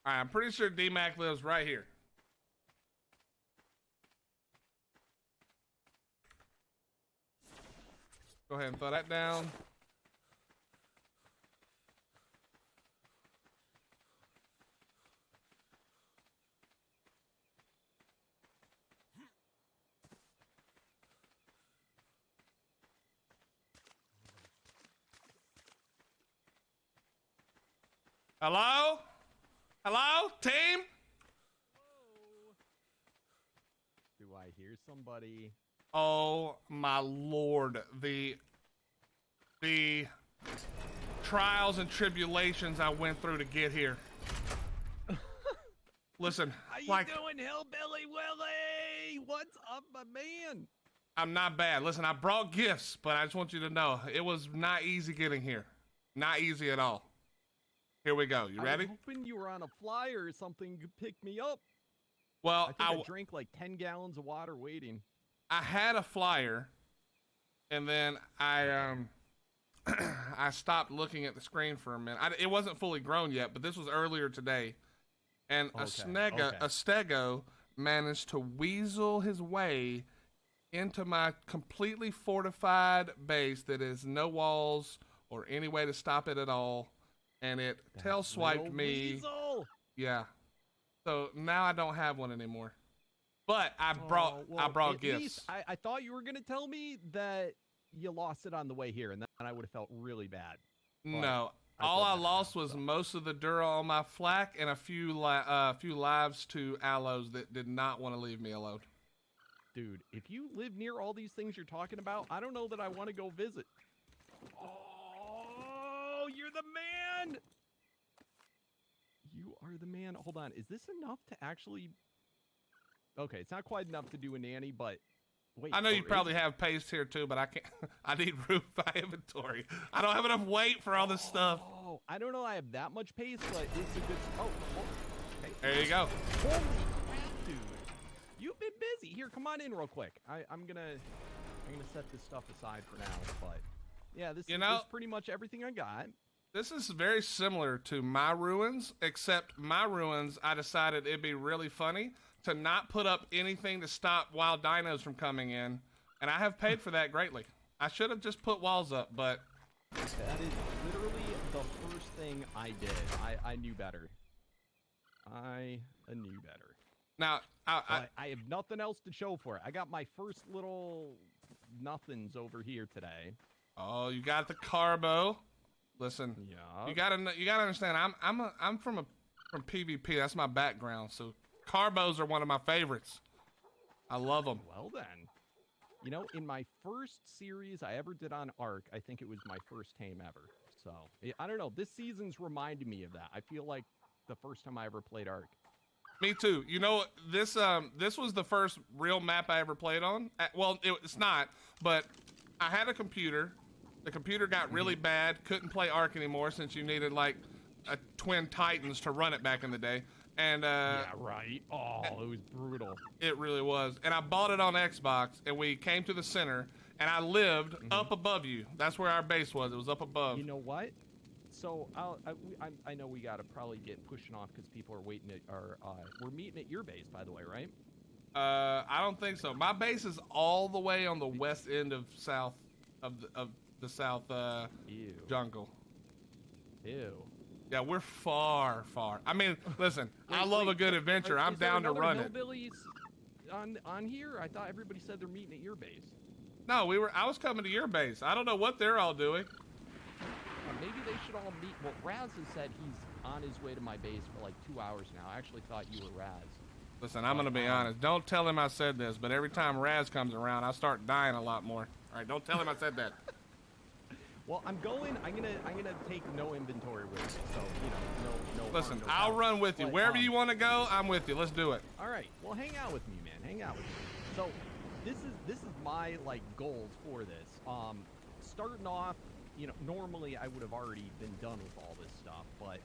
All right, I'm pretty sure DMAC lives right here. Go ahead and throw that down. Hello? Hello, team? Hello. Do I hear somebody? Oh my lord, the trials and tribulations I went through to get here. Listen, How you like, doing, Hillbilly Willie? What's up, my man? I'm not bad. Listen, I brought gifts, but I just want you to know it was not easy getting here. Not easy at all. Here we go. You ready? I was hoping you were on a flyer or something. You pick me up. Well, I think I drank like 10 gallons of water waiting. I had a flyer, and then I I stopped looking at the screen for a minute. It wasn't fully grown yet, but this was earlier today, and a stego managed to weasel his way into my completely fortified base that is no walls or any way to stop it at all, and it tail swiped me. Weasel! Yeah. So now I don't have one anymore. But I brought gifts. Least I thought you were gonna tell me that you lost it on the way here, and then I would have felt really bad. No. All I lost was most of the Dura on my flak and a few lives to aloes that did not want to leave me alone. Dude, if you live near all these things you're talking about, I don't know that I want to go visit. Oh, you're the man! You are the man. Hold on, is this enough to actually... Okay, it's not quite enough to do a nanny, but... Wait, I know you probably have paste here too, but I can't. I need room by inventory. I don't have enough weight for all this stuff. Oh, I don't know I have that much pace, but it's a good... Oh, okay. There you go. Holy crap, dude. You've been busy. Here, come on in real quick. I'm gonna set this stuff aside for now, but yeah, this is pretty much everything I got. This is very similar to my ruins, except my ruins, I decided it'd be really funny to not put up anything to stop wild dinos from coming in, and I have paid for that greatly. I should have just put walls up, but that is literally the first thing I did. I knew better. I knew better. Now, I have nothing else to show for it. I got my first little nothings over here today. Oh, you got the carbo. Listen, yeah. You gotta understand. I'm from PvP. That's my background. So carbos are one of my favorites. I love them. Well then, you know, in my first series I ever did on Ark, I think it was my first tame ever. So I don't know. This season's reminded me of that. I feel like the first time I ever played Ark. Me too. You know, this was the first real map I ever played on. Well, it's not, but I had a computer. The computer got really bad. Couldn't play Ark anymore since you needed like a twin Titans to run it back in the day. And yeah, right. Oh, it was brutal. It really was. And I bought it on Xbox, and we came to the center, and I lived up above you. That's where our base was. It was up above. You know what? So I know we gotta probably get pushing off because people are waiting at our. We're meeting at your base, by the way, right? I don't think so. My base is all the way on the west end of the south jungle. Ew. Yeah, we're far. I mean, listen, I love a good adventure. I'm down to run it. Hillbillies on here? I thought everybody said they're meeting at your base. No, I was coming to your base. I don't know what they're all doing. Maybe they should all meet. Well, Raz has said he's on his way to my base for like 2 hours now. I actually thought you were Raz. Listen, I'm gonna be honest. Don't tell him I said this, but every time Raz comes around, I start dying a lot more. All right, don't tell him I said that. Well, I'm gonna take no inventory with me, so you know, no. Listen, I'll run with you wherever you want to go. I'm with you. Let's do it. All right. Well, hang out with me, man. Hang out with me. So, this is my like goals for this. Starting off, you know, normally I would have already been done with all this stuff, but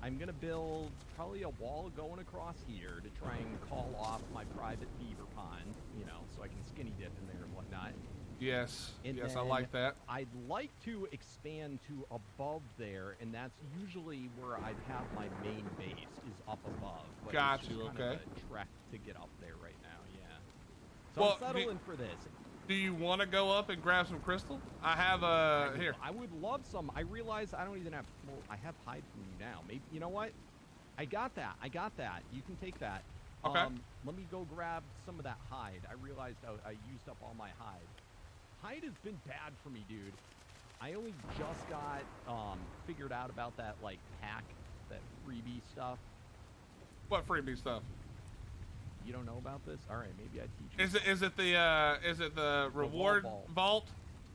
I'm gonna build probably a wall going across here to try and call off my private beaver pond, you know, so I can skinny dip in there and whatnot. Yes. And Yes, I then like that. I'd like to expand to above there, and that's usually where I'd have my main base, is up above. But Got it's you, just kind okay. of a trek to get up there right now, yeah. So Well, I'm settling for this. Do you want to go up and grab some crystal? I have here. I would love some. I realize I don't even have. Well, I have hide from you now. Maybe you know what? I got that. I got that. You can take that. Okay. Let me go grab some of that hide. I realized I used up all my hide. Hide has been bad for me, dude. I only just got figured out about that like pack, that freebie stuff. What freebie stuff? You don't know about this? All right, maybe I teach you. Is it the reward vault?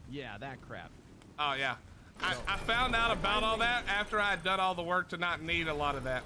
Yeah, that crap. Oh yeah. I found out about all that after I had done all the work to not need a lot of that.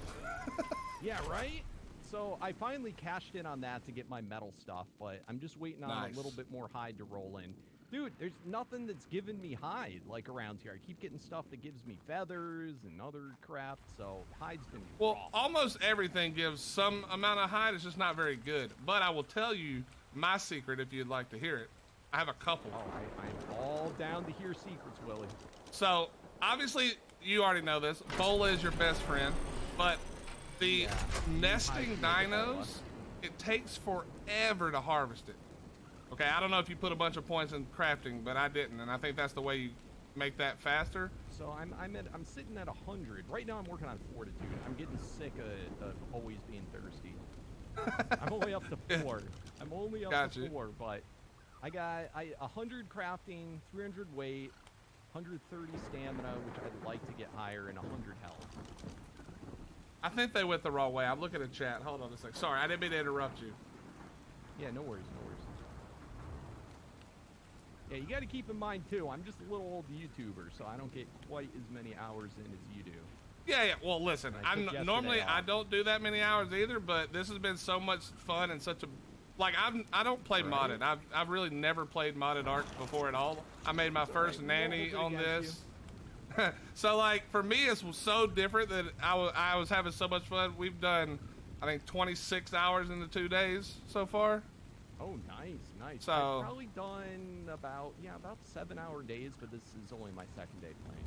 Yeah, right? So I finally cashed in on that to get my metal stuff, but I'm just waiting on a little bit more hide to roll in. Dude, there's nothing that's giving me hide, like, around here. I keep getting stuff that gives me feathers and other crap, so hide's been rough. Almost everything gives some amount of hide. It's just not very good. But I will tell you my secret if you'd like to hear it. I have a couple. Oh, I'm all down to hear secrets, Willie. So, obviously, you already know this. Bola is your best friend, but the nesting dinos, it takes forever to harvest it. Okay, I don't know if you put a bunch of points in crafting, but I didn't, and I think that's the way you make that faster. So I'm sitting at 100. Right now I'm working on fortitude. I'm getting sick of always being thirsty. I'm only up to 4. I'm only up to 4, but I got 100 crafting, 300 weight, 130 stamina, which I'd like to get higher, and 100 health. I think they went the wrong way. I'm looking at chat. Hold on a sec. Sorry, I didn't mean to interrupt you. Yeah, no worries, no worries. Yeah, you got to keep in mind, too, I'm just a little old YouTuber, so I don't get quite as many hours in as you do. Yeah. Well, listen, normally I don't do that many hours either, but this has been so much fun and such a... Like, I don't play modded. I've really never played modded Ark before at all. I made my first nanny on this. So, like, for me, it's so different that I was having so much fun. We've done, I think, 26 hours in the 2 days so far. Oh, nice, nice. So, I've probably done about 7-hour days, but this is only my second day playing.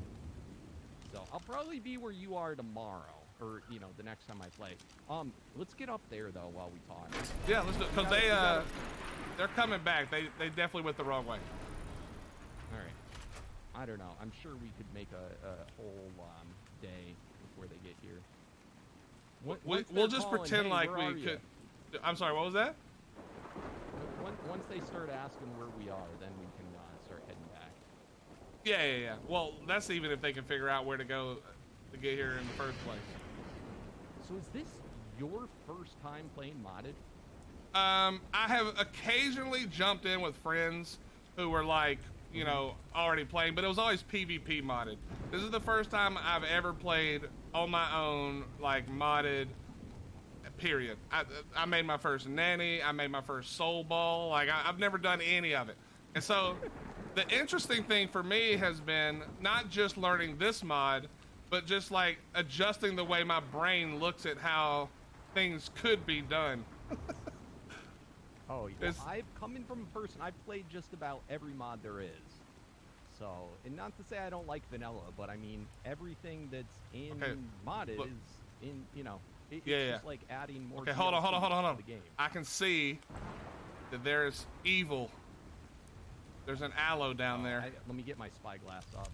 So I'll probably be where you are tomorrow, or, you know, the next time I play. Let's get up there, though, while we talk. Yeah, let's do it, because they're coming back. They definitely went the wrong way. All right. I don't know. I'm sure we could make a whole day before they get here. We'll just pretend like we could. I'm sorry, what was that? Once they start asking where we are, then we can start heading back. Yeah. Well, that's even if they can figure out where to go to get here in the first place. So is this your first time playing modded? I have occasionally jumped in with friends who were like, you know, already playing, but it was always PvP modded. This is the first time I've ever played on my own, like, modded, period. I made my first nanny, I made my first soul ball, like, I've never done any of it. And so, the interesting thing for me has been not just learning this mod, but just, like, adjusting the way my brain looks at how things could be done. Oh, yeah. Coming from a person, I've played just about every mod there is. So, and not to say I don't like vanilla, but I mean, everything that's in modded is in, you know, it's just like adding more. Okay, hold on. To the game. I can see that there's evil. There's an aloe down there. Let me get my spyglass up.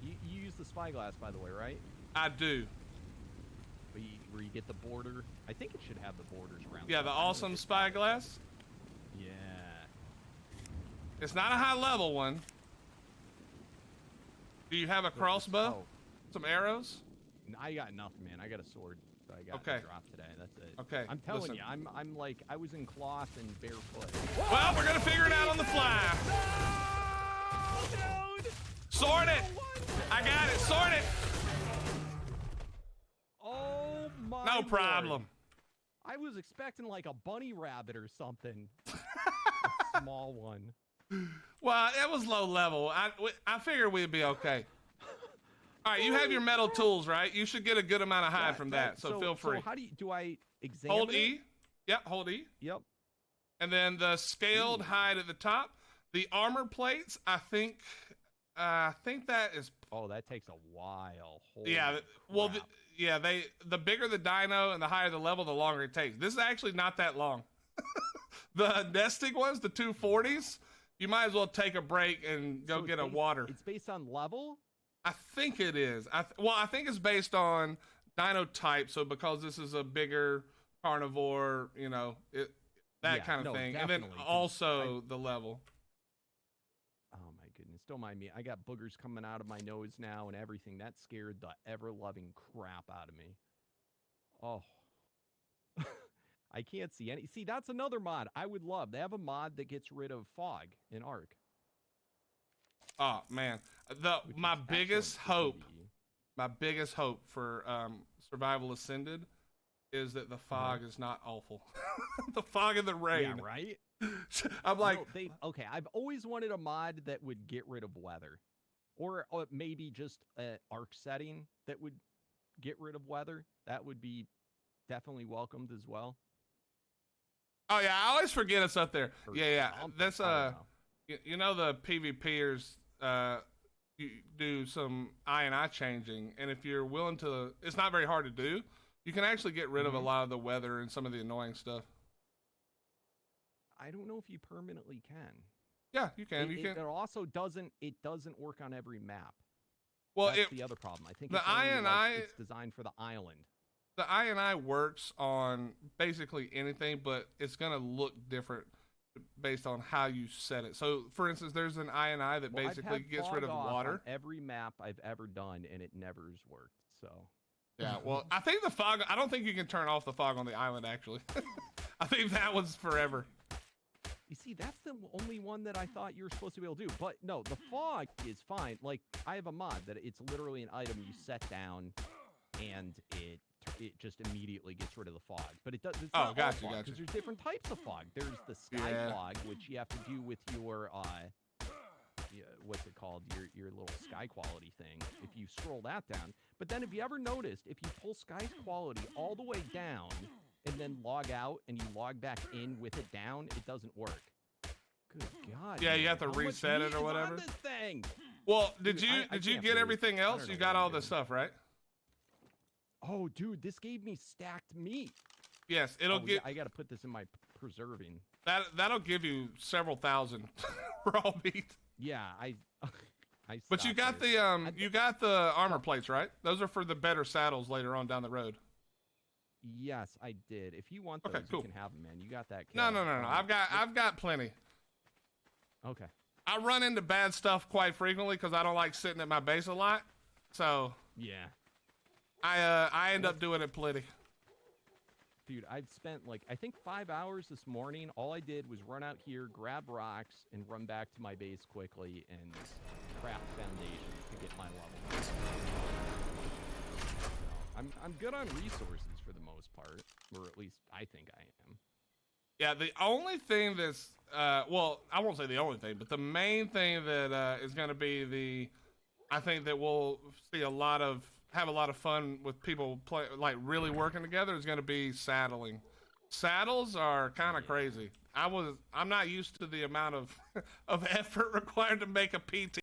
You use the spyglass, by the way, right? I do. Where you get the border. I think it should have the borders around. Yeah, the awesome spyglass. Yeah. It's not a high level one. Do you have a crossbow? Some arrows? I got nothing, man. I got a sword that I got dropped today. That's it. Okay. I'm telling you, I'm like, I was in cloth and barefoot. Well, we're gonna figure it out on the fly. No, dude! Sword it! I got it. Sword it. Oh my! No problem. Lord. I was expecting like a bunny rabbit or something. A small one. Well, it was low level. I figured we'd be okay. All right, you have your metal tools, right? You should get a good amount of hide from that, so feel free. So how do I examine Hold E. Yep, hold E. Yep. And then the scaled hide at the top. The armor plates, I think that is. Oh, that takes a while. Holy Yeah, well, crap. the bigger the dino and the higher the level, the longer it takes. This is actually not that long. The nesting ones, the 240s, you might as well take a break and go get a water. It's based on level? I think it is. I think it's based on dino type. So because this is a bigger carnivore, you know, that kind of thing. And then also the level. Oh my goodness, don't mind me. I got boogers coming out of my nose now and everything. That scared the ever-loving crap out of me. Oh. I can't see any. See, that's another mod I would love. They have a mod that gets rid of fog in Ark. Oh man, my biggest hope for Survival Ascended is that the fog is not awful. The fog and the rain. Yeah, right? I'm like, okay, I've always wanted a mod that would get rid of weather. Or maybe just an Ark setting that would get rid of weather. That would be definitely welcomed as well. Oh yeah, I always forget it's up there. Yeah. That's you know the PvPers you do some I changing, and if you're willing to, it's not very hard to do. You can actually get rid of a lot of the weather and some of the annoying stuff. I don't know if you permanently can. Yeah, you can. It also doesn't work on every map. Well, that's the other problem. I think the it's designed for the island. The I works on basically anything, but it's gonna look different based on how you set it. So, for instance, there's an I that basically gets rid of water. On every map I've ever done, and it never's worked. So. Yeah, well, I think the fog. I don't think you can turn off the fog on the island. Actually, I think that was forever. You see, that's the only one that I thought you were supposed to be able to do. But no, the fog is fine. Like, I have a mod that it's literally an item you set down, and it just immediately gets rid of the fog. But it does. It's not all fog, because there's different types of fog. There's the sky fog, which you have to do with your what's it called? Your little sky quality thing. If you scroll that down. But then, if you ever noticed, if you pull sky quality all the way down and then log out and you log back in with it down, it doesn't work. Good God. Yeah, you have to reset it or whatever. This thing? Well, did you get everything else? You got all the stuff, right? Oh, dude, this gave me stacked meat. Yes, it'll get. Yeah, I got to put this in my preserving. That'll give you several thousand raw meat. Yeah, But you got the armor plates, right? Those are for the better saddles later on down the road. Yes, I did. If you want those, you can have them, man. You got that. No. I've got plenty. Okay. I run into bad stuff quite frequently because I don't like sitting at my base a lot. So yeah, I end up doing it plenty. Dude, I've spent I think 5 hours this morning. All I did was run out here, grab rocks, and run back to my base quickly and craft foundations to get my level. I'm good on resources for the most part, or at least I think I am. Yeah, the only thing that's well, I won't say the only thing, but the main thing that is going to be I think that we'll see have a lot of fun with people really working together is going to be saddling. Saddles are kind of crazy. I'm not used to the amount of effort required to make a PT.